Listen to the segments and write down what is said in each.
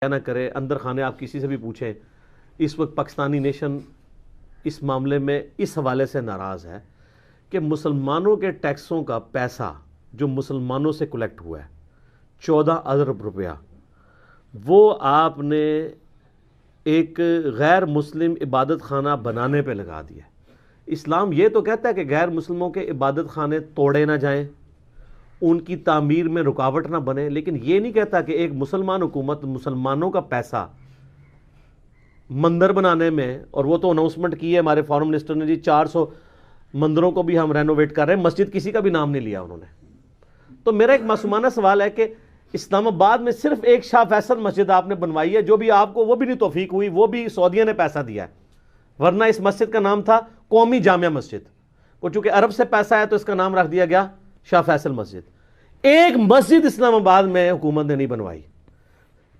نہ کرے، اندر خانے آپ کسی سے بھی پوچھیں، اس وقت پاکستانی نیشن اس معاملے میں اس حوالے سے ناراض ہے کہ مسلمانوں کے ٹیکسوں کا پیسہ جو مسلمانوں سے کلیکٹ ہوا ہے 14 ارب روپیہ، وہ آپ نے ایک غیر مسلم عبادت خانہ بنانے پہ لگا دیا. اسلام یہ تو کہتا ہے کہ غیر مسلموں کے عبادت خانے توڑے نہ جائیں، ان کی تعمیر میں رکاوٹ نہ بنے، لیکن یہ نہیں کہتا کہ ایک مسلمان حکومت مسلمانوں کا پیسہ مندر بنانے میں، اور وہ تو اناؤنسمنٹ کی ہے ہمارے فارن منسٹر نے جی 400 مندروں کو بھی ہم رینوویٹ کر رہے ہیں، مسجد کسی کا بھی نام نہیں لیا انہوں نے. تو میرا ایک معصومانہ سوال ہے کہ اسلام آباد میں صرف ایک شاہ فیصل مسجد آپ نے بنوائی ہے، جو بھی آپ کو وہ بھی نہیں توفیق ہوئی، وہ بھی سعودیہ نے پیسہ دیا ہے، ورنہ اس مسجد کا نام تھا قومی جامعہ مسجد. وہ چونکہ عرب سے پیسہ ہے تو اس کا نام رکھ دیا گیا شاہ فیصل مسجد. ایک مسجد اسلام آباد میں حکومت نے نہیں بنوائی.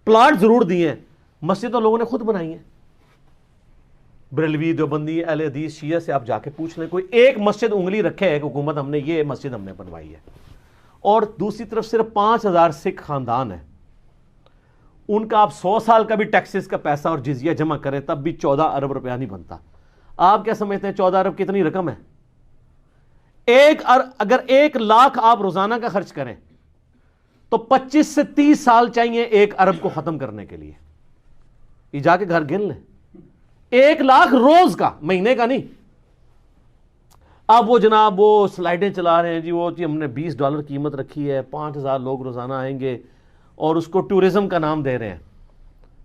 پلاٹ ضرور دیے ہیں، مسجد تو لوگوں نے خود بنائی ہیں. بریلوی، دیوبندی، اہل حدیث، شیعہ سے آپ جا کے پوچھ لیں، کوئی ایک مسجد انگلی رکھے ہے کہ حکومت ہم نے یہ مسجد ہم نے بنوائی ہے. اور دوسری طرف صرف 5000 سکھ خاندان ہیں، ان کا آپ 100 سال کا بھی ٹیکسز کا پیسہ اور جزیہ جمع کریں تب بھی 14 ارب روپیہ نہیں بنتا. آپ کیا سمجھتے ہیں 14 ارب کتنی رقم ہے؟ اگر 1 لاکھ آپ روزانہ کا خرچ کریں تو 25 سے 30 سال چاہیے 1 ارب کو ختم کرنے کے لیے. یہ جا کے گھر گن لیں، 1 لاکھ روز کا، مہینے کا نہیں. اب وہ جناب وہ سلائیڈیں چلا رہے ہیں جی، وہ ہم نے $20 قیمت رکھی ہے، 5000 لوگ روزانہ آئیں گے، اور اس کو ٹورزم کا نام دے رہے ہیں.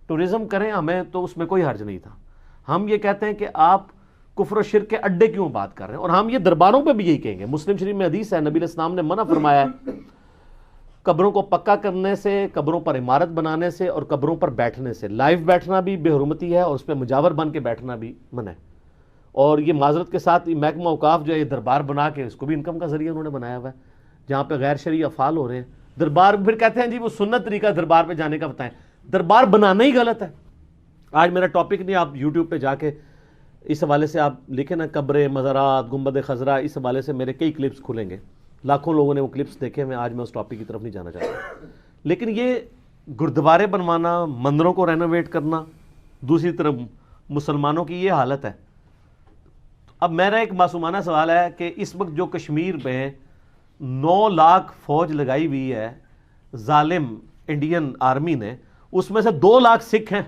ٹورزم کریں، ہمیں تو اس میں کوئی حرج نہیں تھا. ہم یہ کہتے ہیں کہ آپ کفر و شرک کے اڈے کیوں بات کر رہے ہیں، اور ہم یہ درباروں پہ بھی یہی کہیں گے. مسلم شریف میں حدیث ہے، نبی علیہ السلام نے منع فرمایا ہے قبروں کو پکا کرنے سے، قبروں پر عمارت بنانے سے، اور قبروں پر بیٹھنے سے. لائیو بیٹھنا بھی بے حرمتی ہے، اور اس پہ مجاور بن کے بیٹھنا بھی منع ہے. اور یہ معذرت کے ساتھ محکمہ اوقاف جو ہے یہ دربار بنا کے اس کو بھی انکم کا ذریعہ انہوں نے بنایا ہوا ہے، جہاں پہ غیر شرعی افعال ہو رہے ہیں. دربار پھر کہتے ہیں جی وہ سنت طریقہ دربار پہ جانے کا بتائیں. دربار بنانا ہی غلط ہے. آج میرا ٹاپک نہیں، آپ یوٹیوب پہ جا کے اس حوالے سے آپ لکھیں نا، قبریں، مزارات، گنبد خضرا، اس حوالے سے میرے کئی کلپس کھلیں گے. لاکھوں لوگوں نے وہ کلپس دیکھے ہوئے. آج میں اس ٹاپک کی طرف نہیں جانا چاہتا. لیکن یہ گردوارے بنوانا، مندروں کو رینوویٹ کرنا، دوسری طرف مسلمانوں کی یہ حالت ہے. اب میرا ایک معصومانہ سوال ہے کہ اس وقت جو کشمیر میں 9 لاکھ فوج لگائی ہوئی ہے ظالم انڈین آرمی نے، اس میں سے 2 لاکھ سکھ ہیں.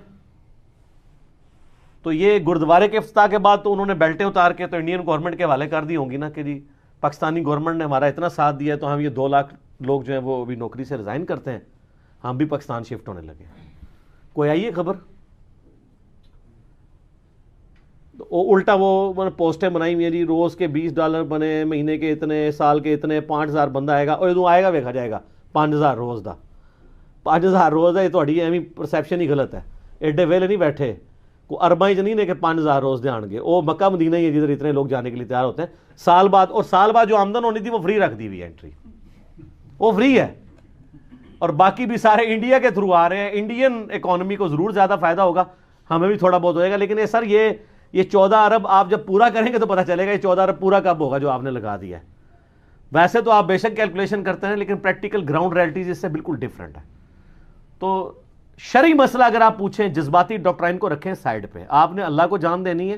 تو یہ گردوارے کے افتتاح کے بعد تو انہوں نے بیلٹیں اتار کے تو انڈین گورنمنٹ کے حوالے کر دی ہوں گی نا کہ جی پاکستانی گورنمنٹ نے ہمارا اتنا ساتھ دیا ہے تو ہم یہ 2 لاکھ لوگ جو ہیں وہ ابھی نوکری سے ریزائن کرتے ہیں، ہم بھی پاکستان شفٹ ہونے لگے. کوئی آئیے خبر؟ الٹا وہ پوسٹیں بنائی ہوئی ہیں جی، روز کے $20 بنے، مہینے کے اتنے، سال کے اتنے، 5000 بندہ آئے گا. اور ادو آئے گا ویکھا جائے گا 5000 روز دا. 5000 روز ہے، یہ تھوڑی ایویں پرسیپشن ہی غلط ہے. ایڈے ویلے نہیں بیٹھے، کو ارباں ہی نہیں نے کہ 5000 روز دے آن گے. وہ مکہ مدینہ ہی ہے جدھر اتنے لوگ جانے کے لیے تیار ہوتے ہیں سال بعد. اور سال بعد جو آمدن ہونی تھی وہ فری رکھ دی ہوئی ہے، انٹری وہ فری ہے. اور باقی بھی سارے انڈیا کے تھرو آ رہے ہیں. انڈین اکانومی کو ضرور زیادہ فائدہ ہوگا، ہمیں بھی تھوڑا بہت ہوئے گا. لیکن سر یہ 14 ارب آپ جب پورا کریں گے تو پتہ چلے گا یہ 14 ارب پورا کب ہوگا جو آپ نے لگا دیا ہے. ویسے تو آپ بے شک کیلکولیشن کرتے ہیں، لیکن پریکٹیکل گراؤنڈ ریئلٹیز اس سے بالکل ڈیفرنٹ ہے. تو شرعی مسئلہ اگر آپ پوچھیں، جذباتی ڈاکٹرائن کو رکھیں سائڈ پہ. آپ نے اللہ کو جان دینی ہے،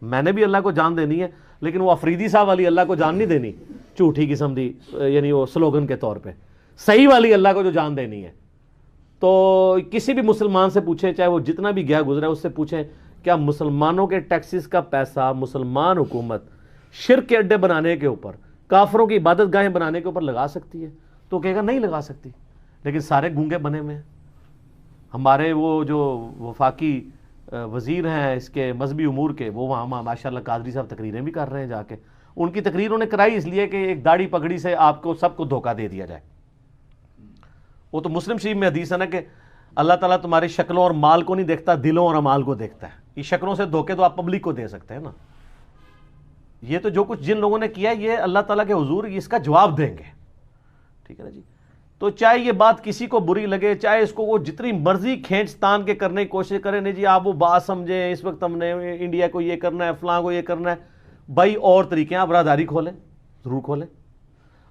میں نے بھی اللہ کو جان دینی ہے، لیکن وہ افریدی صاحب والی اللہ کو جان نہیں دینی، جھوٹی قسم دی، یعنی وہ سلوگن کے طور پہ. صحیح والی اللہ کو جو جان دینی ہے. تو کسی بھی مسلمان سے پوچھیں، چاہے وہ جتنا بھی گیا گزرا ہے، اس سے پوچھیں کیا مسلمانوں کے ٹیکسز کا پیسہ مسلمان حکومت شرک کے اڈے بنانے کے اوپر، کافروں کی عبادت گاہیں بنانے کے اوپر لگا سکتی ہے؟ تو کہے گا نہیں لگا سکتی. لیکن سارے گونگے بنے ہوئے ہیں. ہمارے وہ جو وفاقی وزیر ہیں اس کے مذہبی امور کے، وہ وہاں ماشاء اللہ قادری صاحب تقریریں بھی کر رہے ہیں. جا کے ان کی تقریر انہوں نے کرائی اس لیے کہ ایک داڑھی پگڑی سے آپ کو سب کو دھوکہ دے دیا جائے. وہ تو مسلم شریف میں حدیث ہے نا کہ اللہ تعالیٰ تمہاری شکلوں اور مال کو نہیں دیکھتا، دلوں اور اعمال کو دیکھتا ہے. یہ شکلوں سے دھوکے تو آپ پبلک کو دے سکتے ہیں نا. یہ تو جو کچھ جن لوگوں نے کیا یہ اللہ تعالیٰ کے حضور اس کا جواب دیں گے. ٹھیک ہے نا جی. تو چاہے یہ بات کسی کو بری لگے، چاہے اس کو وہ جتنی مرضی کھینچ تان کے کرنے کی کوشش کریں، نہیں جی آپ وہ بات سمجھیں اس وقت ہم نے انڈیا کو یہ کرنا ہے، فلاں کو یہ کرنا ہے. بھائی اور طریقے ہیں، آپ برادری کھولیں، ضرور کھولیں.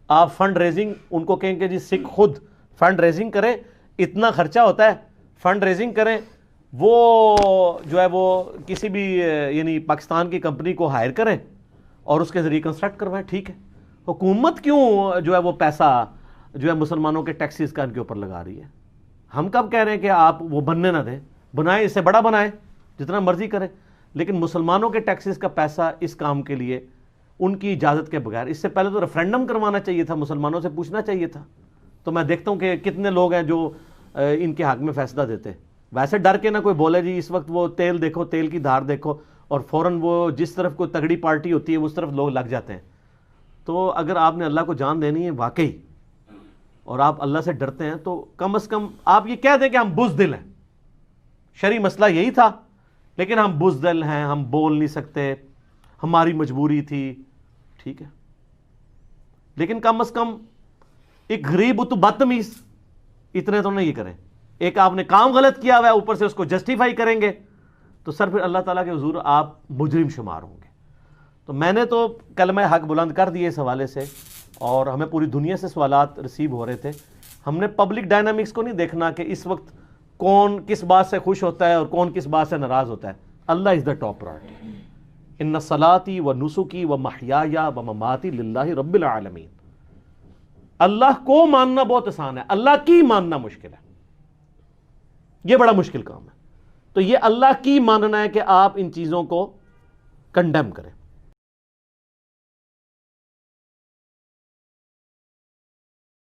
آپ فنڈ ریزنگ ان کو کہیں کہ جی سکھ خود فنڈ ریزنگ کریں، اتنا خرچہ ہوتا ہے، فنڈ ریزنگ کریں، وہ جو ہے وہ کسی بھی یعنی پاکستان کی کمپنی کو ہائر کریں اور اس کے ذریعے کنسٹرکٹ کروائیں، ٹھیک ہے۔ حکومت کیوں جو ہے وہ پیسہ جو ہے مسلمانوں کے ٹیکسز کا ان کے اوپر لگا رہی ہے؟ ہم کب کہہ رہے ہیں کہ آپ وہ بننے نہ دیں، بنائیں، اس سے بڑا بنائیں، جتنا مرضی کریں، لیکن مسلمانوں کے ٹیکسز کا پیسہ اس کام کے لیے ان کی اجازت کے بغیر، اس سے پہلے تو ریفرینڈم کروانا چاہیے تھا، مسلمانوں سے پوچھنا چاہیے تھا۔ تو میں دیکھتا ہوں کہ کتنے لوگ ہیں جو ان کے حق میں فیصلہ دیتے ہیں، ویسے ڈر کے نہ کوئی بولے جی اس وقت وہ تیل دیکھو، تیل کی دھار دیکھو، اور فوراً وہ جس طرف کوئی تگڑی پارٹی ہوتی ہے اس طرف لوگ لگ جاتے ہیں۔ تو اگر آپ نے اللہ کو جان دینی ہے واقعی، اور آپ اللہ سے ڈرتے ہیں، تو کم از کم آپ یہ کہہ دیں کہ ہم بزدل ہیں۔ شرعی مسئلہ یہی تھا، لیکن ہم بزدل ہیں، ہم بول نہیں سکتے، ہماری مجبوری تھی، ٹھیک ہے، لیکن کم از کم ایک غریب تو بدتمیز اتنے تو نہیں کریں۔ ایک آپ نے کام غلط کیا ہوا ہے، اوپر سے اس کو جسٹیفائی کریں گے تو سر پھر اللہ تعالیٰ کے حضور آپ مجرم شمار ہوں گے۔ تو میں نے تو کلمہ حق بلند کر دیے اس حوالے سے، اور ہمیں پوری دنیا سے سوالات ریسیو ہو رہے تھے۔ ہم نے پبلک ڈائنامکس کو نہیں دیکھنا کہ اس وقت کون کس بات سے خوش ہوتا ہے اور کون کس بات سے ناراض ہوتا ہے۔ اللہ از دا ٹاپ پرائورٹی۔ ان صلاتی و نسکی و محیای و مماتی للہ رب العالمین۔ اللہ کو ماننا بہت آسان ہے، اللہ کی ماننا مشکل ہے، یہ بڑا مشکل کام ہے۔ تو یہ اللہ کی ماننا ہے کہ آپ ان چیزوں کو کنڈیم کریں۔